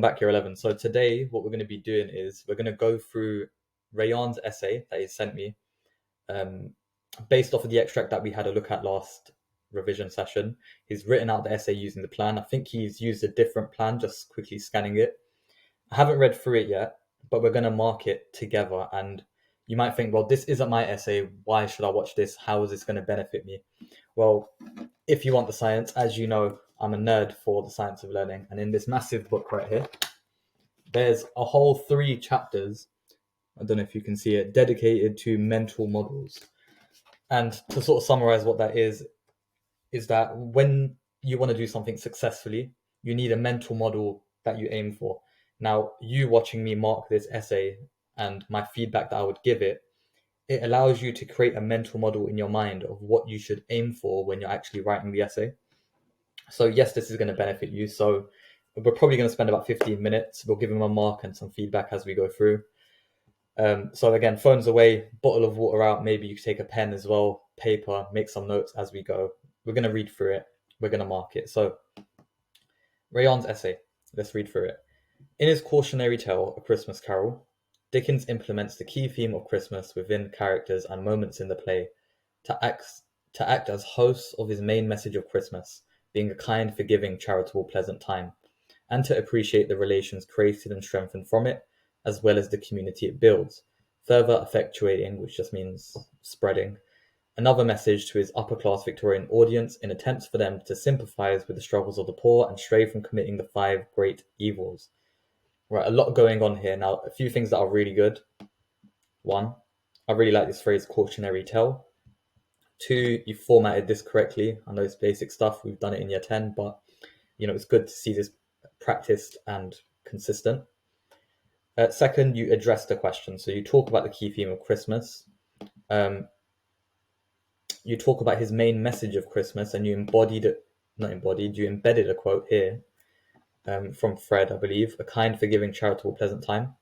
welcome back, Year 11. So today, what we're going to be doing is we're going to go through Rayan's essay that he sent me, um, based off of the extract that we had a look at last revision session. He's written out the essay using the plan. I think he's used a different plan, just quickly scanning it. I haven't read through it yet, but we're going to mark it together. And you might think, well, this isn't my essay. Why should I watch this? How is this going to benefit me? Well, if you want the science, as you know, I'm a nerd for the science of learning. And in this massive book right here, there's a whole 3 chapters, I don't know if you can see it, dedicated to mental models. And to sort of summarize what that is that when you want to do something successfully, you need a mental model that you aim for. Now, you watching me mark this essay and my feedback that I would give it, it allows you to create a mental model in your mind of what you should aim for when you're actually writing the essay. So yes, this is going to benefit you. So we're probably going to spend about 15 minutes. We'll give him a mark and some feedback as we go through. So again, phones away, bottle of water out. Maybe you could take a pen as well, paper, make some notes as we go. We're going to read through it. We're going to mark it. So Rayan's essay, let's read through it. In his cautionary tale, A Christmas Carol, Dickens implements the key theme of Christmas within characters and moments in the play to act as hosts of his main message of Christmas, being a kind, forgiving, charitable, pleasant time, and to appreciate the relations created and strengthened from it, as well as the community it builds, further effectuating, which just means spreading, another message to his upper-class Victorian audience in attempts for them to sympathise with the struggles of the poor and stray from committing the 5 great evils. Right, a lot going on here. Now, a few things that are really good. 1, I really like this phrase, cautionary tale. 2, you formatted this correctly. I know it's basic stuff. We've done it in year 10, but it's good to see this practiced and consistent. Second, you address the question. So you talk about the key theme of Christmas. You talk about his main message of Christmas, and you embedded a quote here from Fred, I believe, a kind, forgiving, charitable, pleasant time.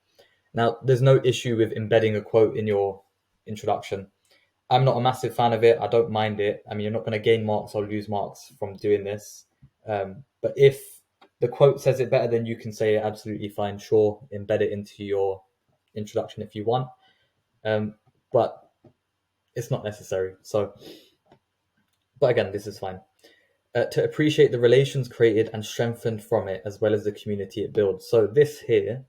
Now, there's no issue with embedding a quote in your introduction. I'm not a massive fan of it. I don't mind it. I mean, you're not going to gain marks or lose marks from doing this. But if the quote says it better, then you can say it absolutely fine. Sure, embed it into your introduction if you want. But it's not necessary. But again, this is fine. To appreciate the relations created and strengthened from it, as well as the community it builds. So this here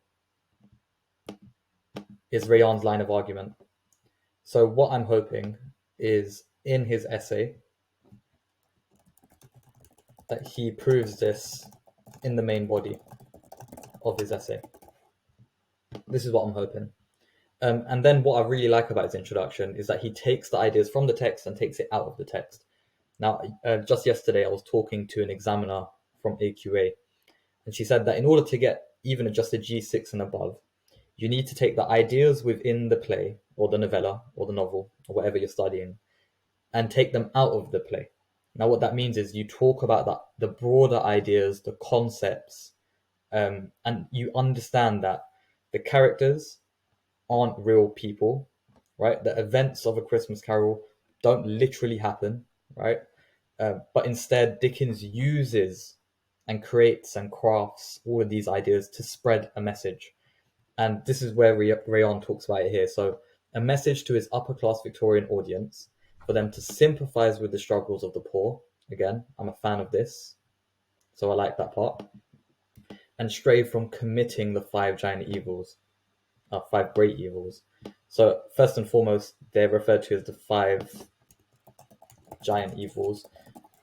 is Rayan's line of argument. So what I'm hoping is in his essay that he proves this in the main body of his essay. This is what I'm hoping. And then what I really like about his introduction is that he takes the ideas from the text and takes it out of the text. Now, just yesterday, I was talking to an examiner from AQA, and she said that in order to get even just a G6 and above, you need to take the ideas within the play or the novella or the novel or whatever you're studying and take them out of the play. Now, what that means is you talk about the broader ideas, the concepts, and you understand that the characters aren't real people, right? The events of A Christmas Carol don't literally happen, right? But instead, Dickens uses and creates and crafts all of these ideas to spread a message. And this is where Rayan talks about it here. So a message to his upper-class Victorian audience for them to sympathise with the struggles of the poor. Again, I'm a fan of this, so I like that part. And stray from committing the 5 giant evils, 5 great evils. So first and foremost, they're referred to as the 5 giant evils.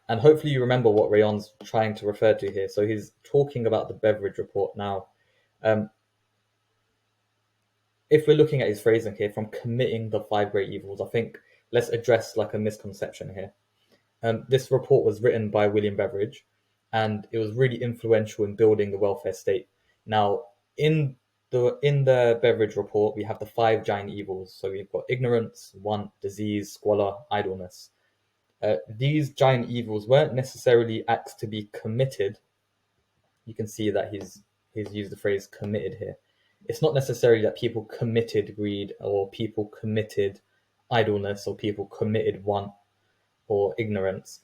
And hopefully you remember what Rayan's trying to refer to here. So he's talking about the Beveridge report now. If we're looking at his phrasing here, from committing the 5 great evils, I think let's address like a misconception here. This report was written by William Beveridge, and it was really influential in building the welfare state. Now, in the Beveridge report, we have the 5 giant evils. So we've got ignorance, want, disease, squalor, idleness. These giant evils weren't necessarily acts to be committed. You can see that he's used the phrase committed here. It's not necessarily that people committed greed or people committed idleness or people committed want or ignorance.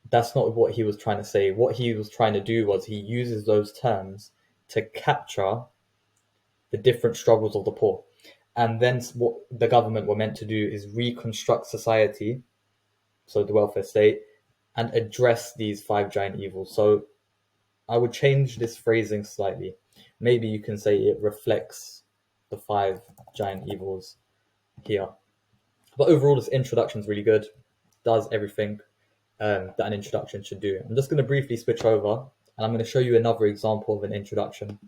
That's not what he was trying to say. What he was trying to do was he uses those terms to capture the different struggles of the poor. And then what the government were meant to do is reconstruct society, so the welfare state, and address these five giant evils. So I would change this phrasing slightly. Maybe you can say it reflects the five giant evils here. But overall, this introduction is really good. Does everything that an introduction should do. I'm just going to briefly switch over, and I'm going to show you another example of an introduction.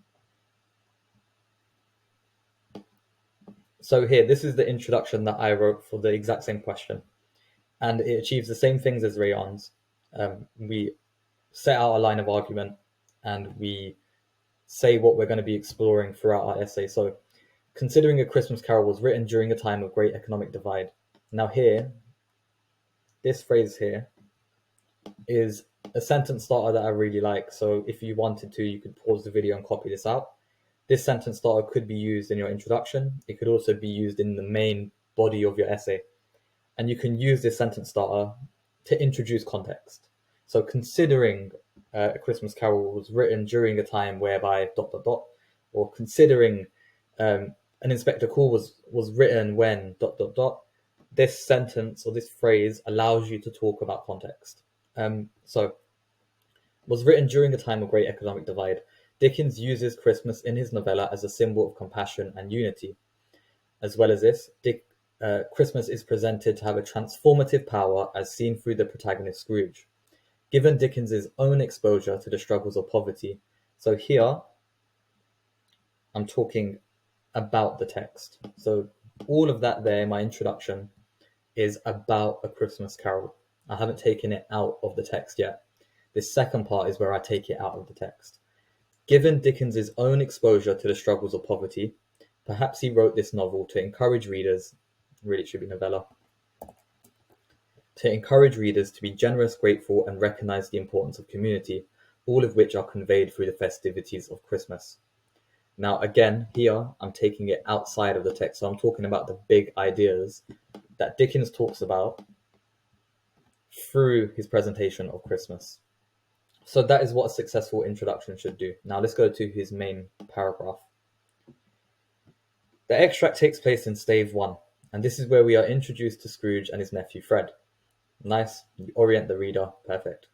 So here, this is the introduction that I wrote for the exact same question. And it achieves the same things as Rayon's. We set out a line of argument, and we say what we're going to be exploring throughout our essay. So, considering A Christmas Carol was written during a time of great economic divide. Now here, this phrase here is a sentence starter that I really like. So if you wanted to, you could pause the video and copy this out. This sentence starter could be used in your introduction. It could also be used in the main body of your essay. And you can use this sentence starter to introduce context. So considering A Christmas Carol was written during a time whereby ... or considering an Inspector Call was written when ... This sentence or this phrase allows you to talk about context. So, was written during a time of great economic divide. Dickens uses Christmas in his novella as a symbol of compassion and unity. As well as this, Christmas is presented to have a transformative power as seen through the protagonist Scrooge, given Dickens's own exposure to the struggles of poverty. So here, I'm talking about the text. So all of that there, my introduction, is about A Christmas Carol. I haven't taken it out of the text yet. This second part is where I take it out of the text. Given Dickens's own exposure to the struggles of poverty, perhaps he wrote this novel to encourage readers, really it should be novella, to encourage readers to be generous, grateful, and recognize the importance of community, all of which are conveyed through the festivities of Christmas. Now, again, here I'm taking it outside of the text, so I'm talking about the big ideas that Dickens talks about through his presentation of Christmas. So that is what a successful introduction should do. Now let's go to his main paragraph. The extract takes place in stave 1, and this is where we are introduced to Scrooge and his nephew Fred. Nice, you orient the reader, perfect.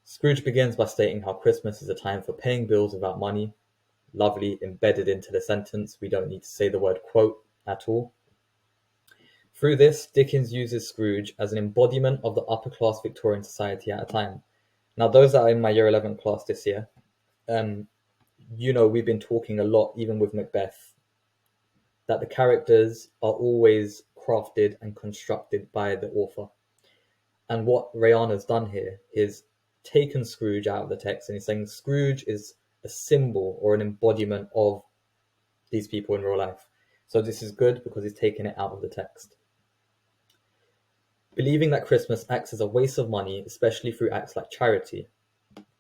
Scrooge begins by stating how Christmas is a time for paying bills without money. Lovely, embedded into the sentence, we don't need to say the word quote at all. Through this, Dickens uses Scrooge as an embodiment of the upper-class Victorian society at a time. Now, those that are in my Year 11 class this year, we've been talking a lot, even with Macbeth, that the characters are always crafted and constructed by the author. And what Rayan has done here is taken Scrooge out of the text, and he's saying Scrooge is a symbol or an embodiment of these people in real life. So this is good because he's taken it out of the text. Believing that Christmas acts as a waste of money, especially through acts like charity.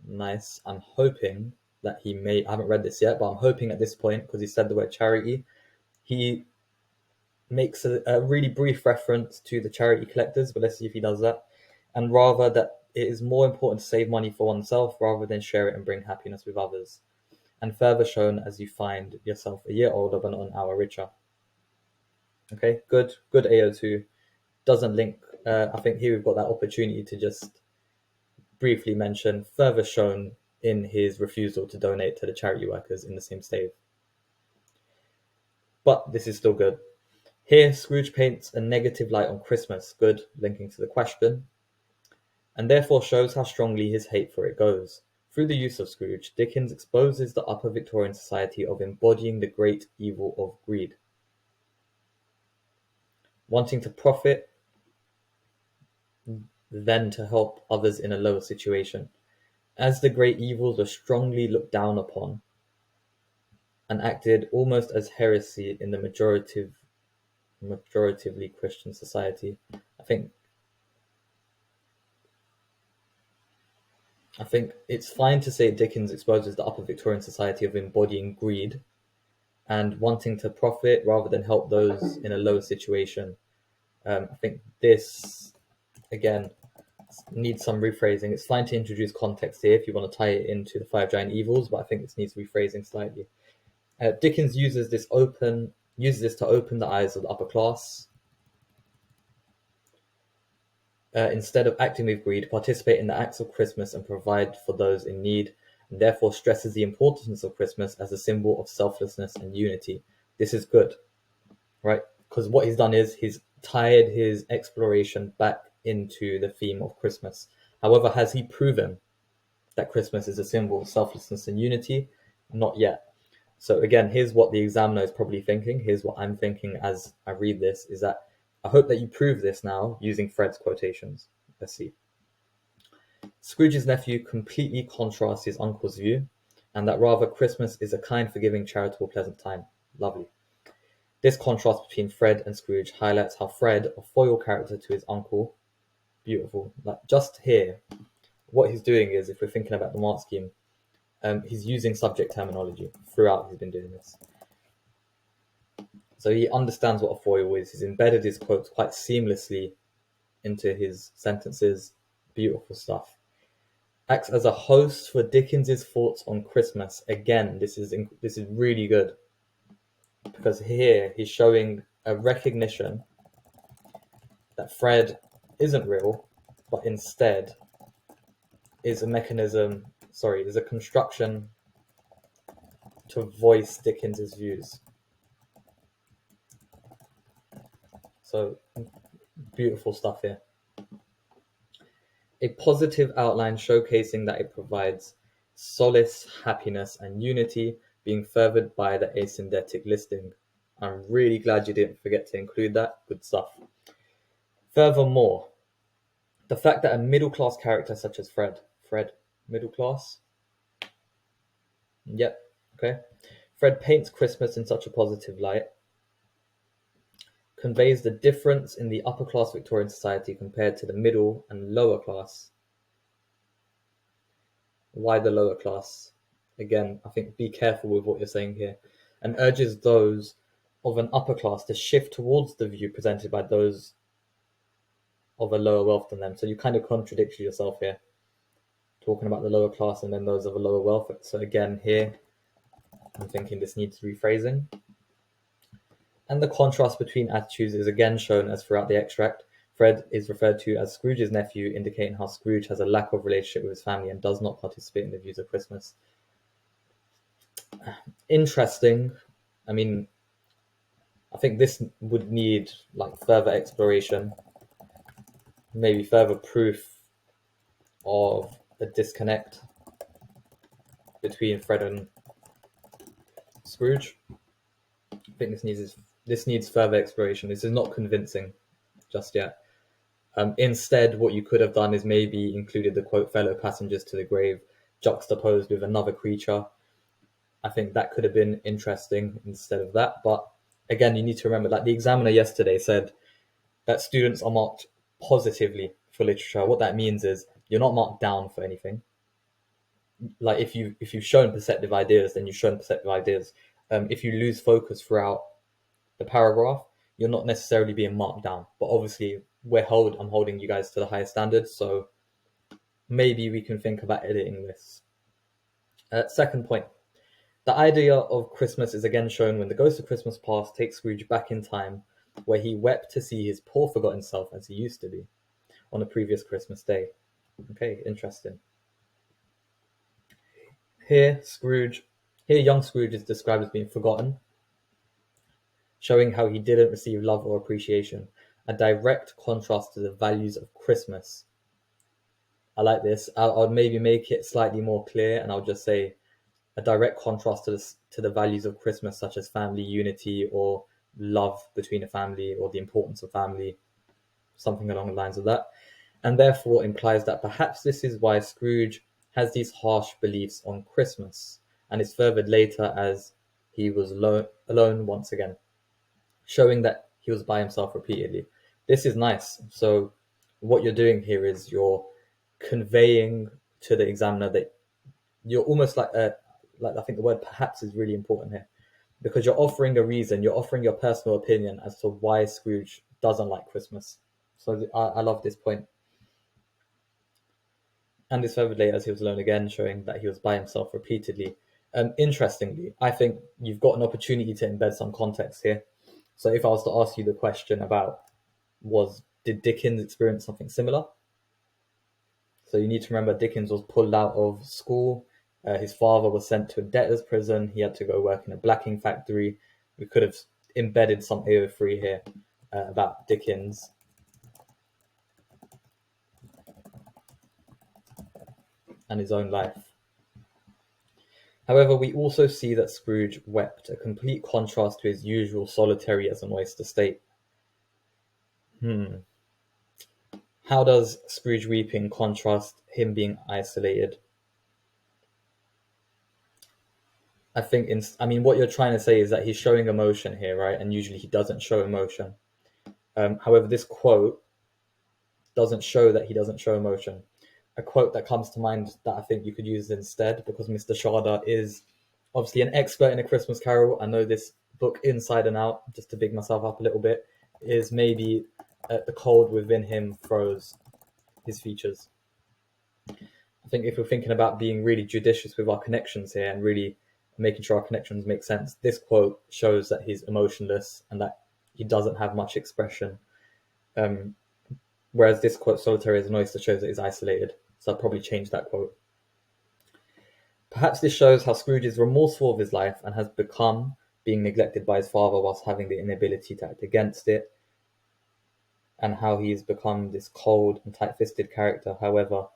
Nice. I'm hoping that I haven't read this yet, but I'm hoping at this point, because he said the word charity, he makes a really brief reference to the charity collectors, but let's see if he does that. And rather that it is more important to save money for oneself rather than share it and bring happiness with others. And further shown as you find yourself a year older but not an hour richer. Okay, good AO2. Doesn't link. I think here we've got that opportunity to just briefly mention further shown in his refusal to donate to the charity workers in the same stave. But this is still good. Here, Scrooge paints a negative light on Christmas, good, linking to the question, and therefore shows how strongly his hate for it goes. Through the use of Scrooge, Dickens exposes the upper Victorian society of embodying the great evil of greed. Wanting to profit, then to help others in a lower situation, as the great evils were strongly looked down upon and acted almost as heresy in the majoritively Christian society. I think it's fine to say Dickens exposes the upper Victorian society of embodying greed and wanting to profit rather than help those in a lower situation. I think this, again, needs some rephrasing. It's fine to introduce context here if you want to tie it into the five giant evils, but I think this needs rephrasing slightly. Dickens uses this to open the eyes of the upper class. Instead of acting with greed, participate in the acts of Christmas and provide for those in need, and therefore stresses the importance of Christmas as a symbol of selflessness and unity. This is good, right? Because what he's done is he's tied his exploration back into the theme of Christmas. However, has he proven that Christmas is a symbol of selflessness and unity? Not yet. So again, here's what the examiner is probably thinking. Here's what I'm thinking as I read this, is that I hope that you prove this now using Fred's quotations. Let's see. Scrooge's nephew completely contrasts his uncle's view, and that rather Christmas is a kind, forgiving, charitable, pleasant time. Lovely. This contrast between Fred and Scrooge highlights how Fred, a foil character to his uncle, beautiful. Like just here, what he's doing is, if we're thinking about the mark scheme, he's using subject terminology throughout. He's been doing this. So he understands what a foil is. He's embedded his quotes quite seamlessly into his sentences. Beautiful stuff. Acts as a host for Dickens's thoughts on Christmas. Again, this is really good, because here he's showing a recognition that Fred isn't real, but instead is a construction to voice Dickens's views. So beautiful stuff here. A positive outline showcasing that it provides solace, happiness, and unity, being furthered by the asyndetic listing. I'm really glad you didn't forget to include that. Good stuff. Furthermore, the fact that a middle-class character such as Fred, middle class? Yep, okay. Fred paints Christmas in such a positive light, conveys the difference in the upper class Victorian society compared to the middle and lower class. Why the lower class? Again, I think be careful with what you're saying here, and urges those of an upper class to shift towards the view presented by those of a lower wealth than them. So you kind of contradict yourself here, talking about the lower class and then those of a lower wealth. So again, here, I'm thinking this needs rephrasing. And the contrast between attitudes is again shown as throughout the extract. Fred is referred to as Scrooge's nephew, indicating how Scrooge has a lack of relationship with his family and does not participate in the views of Christmas. Interesting. I mean, I think this would need like further exploration, maybe further proof of a disconnect between Fred and Scrooge. I think this needs further exploration. This is not convincing just yet. Instead, what you could have done is maybe included the quote, fellow passengers to the grave, juxtaposed with another creature. I think that could have been interesting instead of that. But again, you need to remember, like the examiner yesterday said, that students are marked positively for literature. What that means is you're not marked down for anything. Like if you've shown perceptive ideas, then you've shown perceptive ideas. If you lose focus throughout the paragraph, you're not necessarily being marked down. But obviously, I'm holding you guys to the highest standards, so maybe we can think about editing this. Second point. The idea of Christmas is again shown when the ghost of Christmas past takes Scrooge back in time, where he wept to see his poor forgotten self as he used to be on a previous Christmas day. Okay, interesting. Here, young Scrooge is described as being forgotten, showing how he didn't receive love or appreciation, a direct contrast to the values of Christmas. I like this. I'll maybe make it slightly more clear, and I'll just say a direct contrast to the values of Christmas, such as family unity or love between a family or the importance of family, something along the lines of that. And therefore implies that perhaps this is why Scrooge has these harsh beliefs on Christmas, and is furthered later as he was alone once again, showing that he was by himself repeatedly. This is nice. So what you're doing here is you're conveying to the examiner that you're almost like I think the word perhaps is really important here, because you're offering a reason, you're offering your personal opinion as to why Scrooge doesn't like Christmas. So I love this point. and discovered later as he was alone again, showing that he was by himself repeatedly. Interestingly, I think you've got an opportunity to embed some context here. So if I was to ask you the question about did Dickens experience something similar? So you need to remember Dickens was pulled out of school. His father was sent to a debtor's prison. He had to go work in a blacking factory. We could have embedded some AO3 here about Dickens. And his own life. However, we also see that Scrooge wept, a complete contrast to his usual solitary as an oyster state. How does Scrooge weeping contrast him being isolated? I think, what you're trying to say is that he's showing emotion here, right? And usually he doesn't show emotion. However, this quote doesn't show that he doesn't show emotion. A quote that comes to mind that I think you could use instead, because Mr. Sharda is obviously an expert in A Christmas Carol. I know this book inside and out, just to big myself up a little bit, is maybe the cold within him froze his features. I think if we're thinking about being really judicious with our connections here and really making sure our connections make sense, this quote shows that he's emotionless and that he doesn't have much expression. Whereas this quote, solitary as an oyster, shows that he's isolated. So I'd probably change that quote. Perhaps this shows how Scrooge is remorseful of his life and has become being neglected by his father whilst having the inability to act against it, and how he's become this cold and tight-fisted character. However,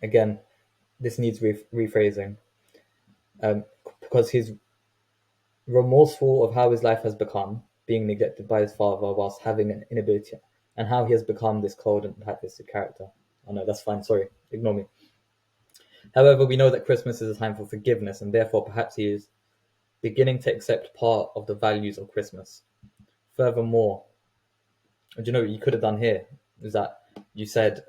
again, this needs rephrasing, because he's remorseful of how his life has become, being neglected by his father whilst having an inability, and how he has become this cold and tight-fisted character. Oh no, that's fine, sorry, ignore me. However, we know that Christmas is a time for forgiveness, and therefore perhaps he is beginning to accept part of the values of Christmas. Furthermore, do you know what you could have done here? Is that you said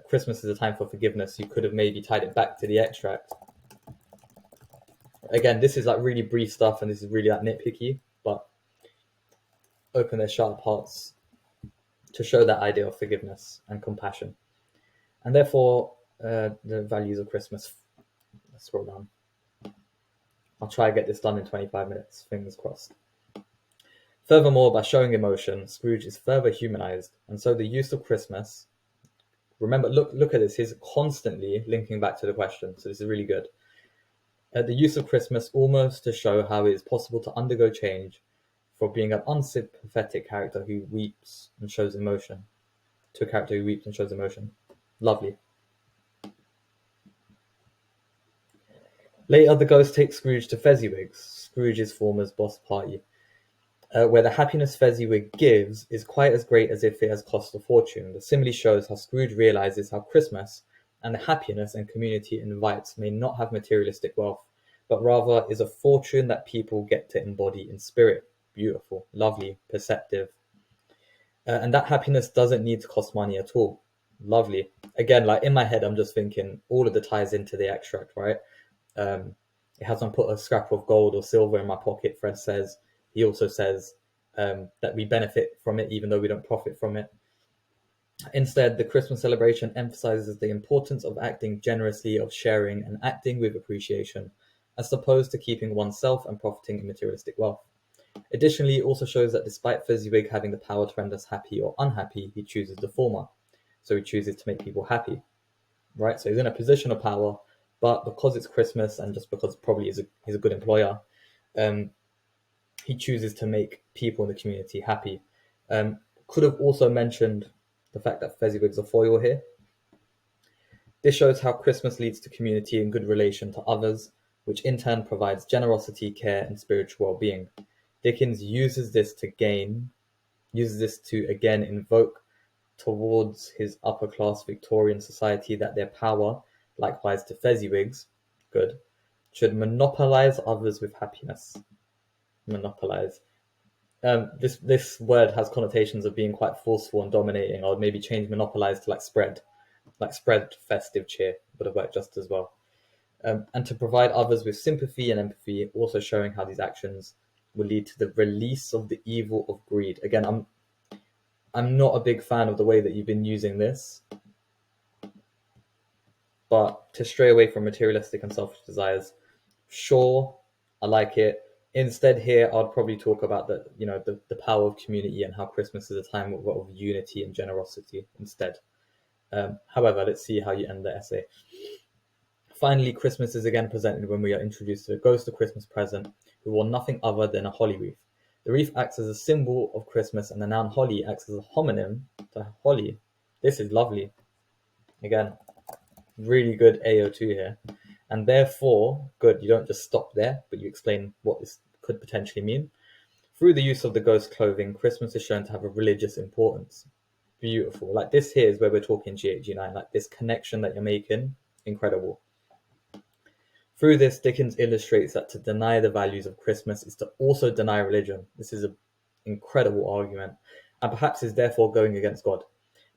Christmas is a time for forgiveness. You could have maybe tied it back to the extract. Again, this is like really brief stuff, and this is really like nitpicky, but open their sharp hearts to show that idea of forgiveness and compassion. And therefore, the values of Christmas. Let's scroll down. I'll try to get this done in 25 minutes, fingers crossed. Furthermore, by showing emotion, Scrooge is further humanized, and so the use of Christmas, remember, look at this, he's constantly linking back to the question, so this is really good. The use of Christmas almost to show how it is possible to undergo change from being an unsympathetic character who weeps and shows emotion to a character who weeps and shows emotion. Lovely. Later, the ghost takes Scrooge to Fezziwig's, Scrooge's former boss party, where the happiness Fezziwig gives is quite as great as if it has cost a fortune. The simile shows how Scrooge realizes how Christmas and the happiness and community it invites may not have materialistic wealth, but rather is a fortune that people get to embody in spirit. Beautiful, lovely, perceptive. And that happiness doesn't need to cost money at all. Lovely. Again, like in my head, I'm just thinking all of the ties into the extract, right? It hasn't put a scrap of gold or silver in my pocket, Fred says. He also says that we benefit from it even though we don't profit from it. Instead, the Christmas celebration emphasizes the importance of acting generously, of sharing and acting with appreciation, as opposed to keeping oneself and profiting in materialistic wealth. Additionally, it also shows that despite Fezziwig having the power to render us happy or unhappy, he chooses the former. So he chooses to make people happy, right? So he's in a position of power, but because it's Christmas and just because probably he's a good employer, he chooses to make people in the community happy. Could have also mentioned the fact that Fezziwig's a foil here. This shows how Christmas leads to community and good relation to others, which in turn provides generosity, care, and spiritual well-being. Dickens uses this to again invoke towards his upper-class Victorian society that their power, likewise to Fezziwig's, good, should monopolize others with happiness. Monopolize. This word has connotations of being quite forceful and dominating. I would maybe change monopolize to like spread festive cheer would have worked just as well. And to provide others with sympathy and empathy, also showing how these actions will lead to the release of the evil of greed. Again, I'm not a big fan of the way that you've been using this, but to stray away from materialistic and selfish desires, sure, I like it. Instead, here I'd probably talk about the power of community and how Christmas is a time of unity and generosity instead. However, let's see how you end the essay. Finally, Christmas is again presented when we are introduced to the ghost of Christmas present, who wore nothing other than a holly wreath. The wreath acts as a symbol of Christmas, and the noun holly acts as a homonym to holly. This is lovely. Again, really good AO2 here. And therefore, good, you don't just stop there, but you explain what this could potentially mean. Through the use of the ghost clothing, Christmas is shown to have a religious importance. Beautiful. Like this here is where we're talking G8, G9, like this connection that you're making, incredible. Through this, Dickens illustrates that to deny the values of Christmas is to also deny religion. This is an incredible argument, and perhaps is therefore going against God.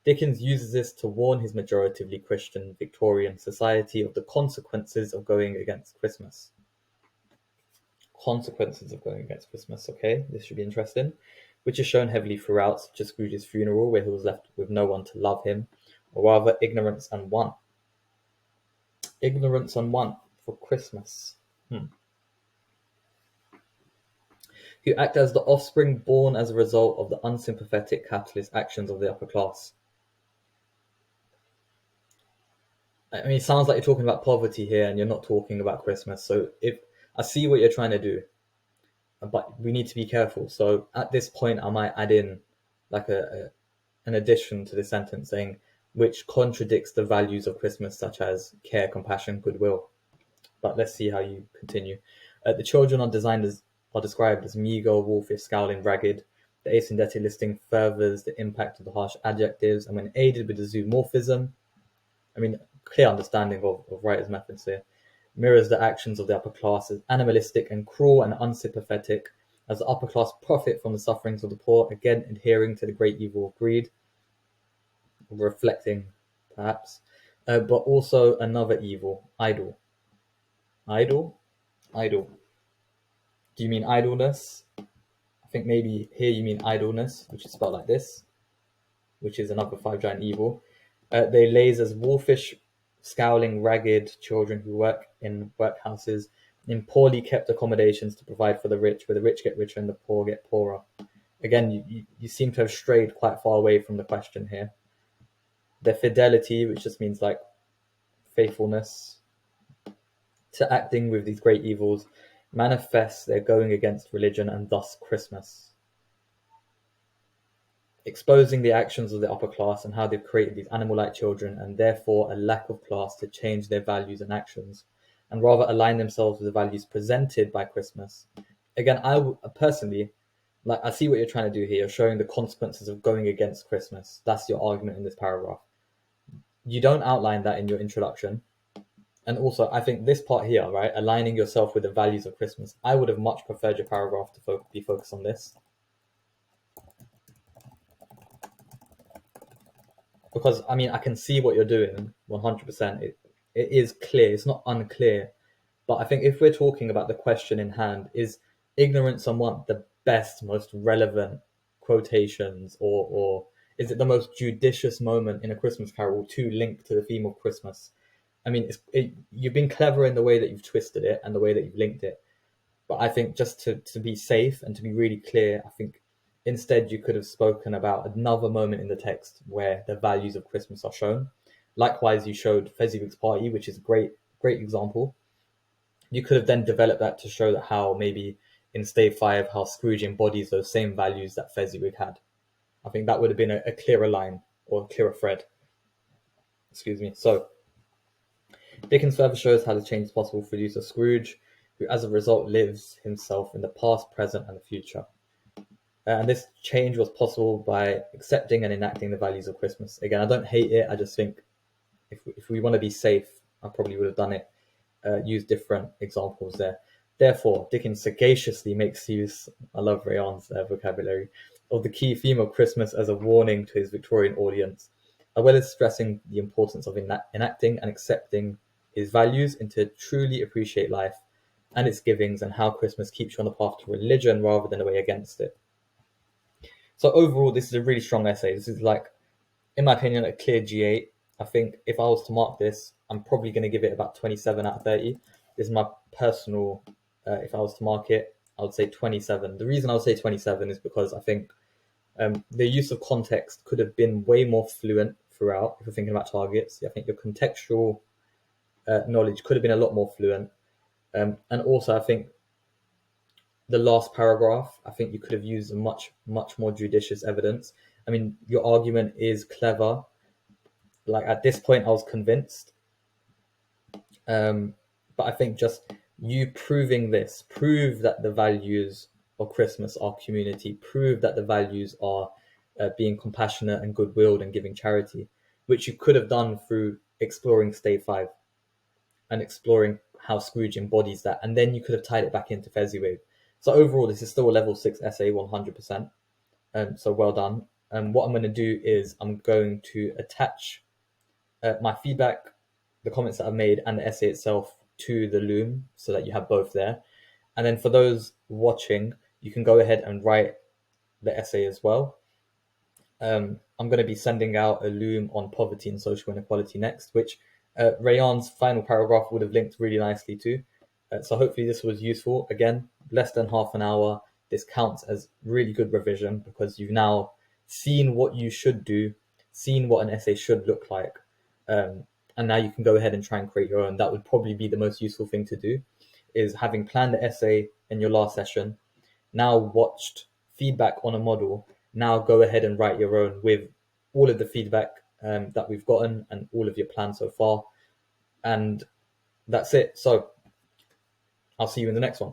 Dickens uses this to warn his majoritively Christian Victorian society of the consequences of going against Christmas. Consequences of going against Christmas, okay? This should be interesting. Which is shown heavily throughout, such as Scrooge's funeral, where he was left with no one to love him, or rather ignorance and want. Ignorance and want for Christmas. Who act as the offspring born as a result of the unsympathetic capitalist actions of the upper class. I mean, it sounds like you're talking about poverty here and you're not talking about Christmas. So if I see what you're trying to do, but we need to be careful. So at this point, I might add in like an addition to the sentence saying, which contradicts the values of Christmas, such as care, compassion, goodwill. But let's see how you continue. The children are described as meager, wolfish, scowling, ragged. The asyndetic listing furthers the impact of the harsh adjectives, and when aided with the zoomorphism, I mean, clear understanding of writer's methods here, mirrors the actions of the upper class as animalistic and cruel and unsympathetic, as the upper class profit from the sufferings of the poor, again adhering to the great evil of greed, reflecting perhaps, but also another evil, idle. Idle? Idle. Do you mean idleness? I think maybe here you mean idleness, which is spelled like this, which is another five giant evil. They lays as wolfish, scowling, ragged children who work in workhouses, in poorly kept accommodations to provide for the rich, where the rich get richer and the poor get poorer. Again, you seem to have strayed quite far away from the question here. Their fidelity, which just means like faithfulness to acting with these great evils, manifests their going against religion and thus Christmas. Exposing the actions of the upper class and how they've created these animal-like children and therefore a lack of class to change their values and actions and rather align themselves with the values presented by Christmas. Again, I personally, like, I see what you're trying to do here. You're showing the consequences of going against Christmas. That's your argument in this paragraph. You don't outline that in your introduction. And also, I think this part here, right, aligning yourself with the values of Christmas, I would have much preferred your paragraph to be focused on this. Because, I mean, I can see what you're doing 100%. It is clear. It's not unclear. But I think if we're talking about the question in hand, is ignorance and want the best, most relevant quotations, or is it the most judicious moment in A Christmas Carol to link to the theme of Christmas? I mean, you've been clever in the way that you've twisted it and the way that you've linked it. But I think just to be safe and to be really clear, I think instead you could have spoken about another moment in the text where the values of Christmas are shown. Likewise, you showed Fezziwig's party, which is a great example. You could have then developed that to show that how maybe in stave 5, how Scrooge embodies those same values that Fezziwig had. I think that would have been a clearer line or a clearer thread. Excuse me. So Dickens further shows how the change is possible for the use of Scrooge, who as a result lives himself in the past, present, and the future. And this change was possible by accepting and enacting the values of Christmas. Again, I don't hate it. I just think if we want to be safe, I probably would have done it, use different examples there. Therefore, Dickens sagaciously makes use, I love Rayon's vocabulary, of the key theme of Christmas as a warning to his Victorian audience, as well as stressing the importance of enacting and accepting his values and to truly appreciate life and its givings and how Christmas keeps you on the path to religion rather than a way against it. So overall, this is a really strong essay. This is like, in my opinion, a clear G8. I think if I was to mark this, I'm probably going to give it about 27 out of 30. This is my personal, if I was to mark it, I would say 27. The reason I would say 27 is because I think the use of context could have been way more fluent throughout. If you're thinking about targets, I think your contextual knowledge could have been a lot more fluent. And also, I think the last paragraph, I think you could have used a much more judicious evidence. I mean, your argument is clever. Like at this point, I was convinced. But I think just you proving this, prove that the values of Christmas are community, prove that the values are being compassionate and goodwill and giving charity, which you could have done through exploring State 5 and exploring how Scrooge embodies that. And then you could have tied it back into Fezziwig. So overall, this is still a level 6 essay, 100%. So well done. What I'm going to do is I'm going to attach my feedback, the comments that I've made, and the essay itself to the Loom so that you have both there. And then for those watching, you can go ahead and write the essay as well. I'm going to be sending out a Loom on poverty and social inequality next, which Rayan's final paragraph would have linked really nicely to. So hopefully this was useful. Again, less than half an hour. This counts as really good revision because you've now seen what you should do, seen what an essay should look like. And now you can go ahead and try and create your own. That would probably be the most useful thing to do, is having planned the essay in your last session, now watched feedback on a model, now go ahead and write your own with all of the feedback that we've gotten and all of your plans so far. And that's it. So I'll see you in the next one.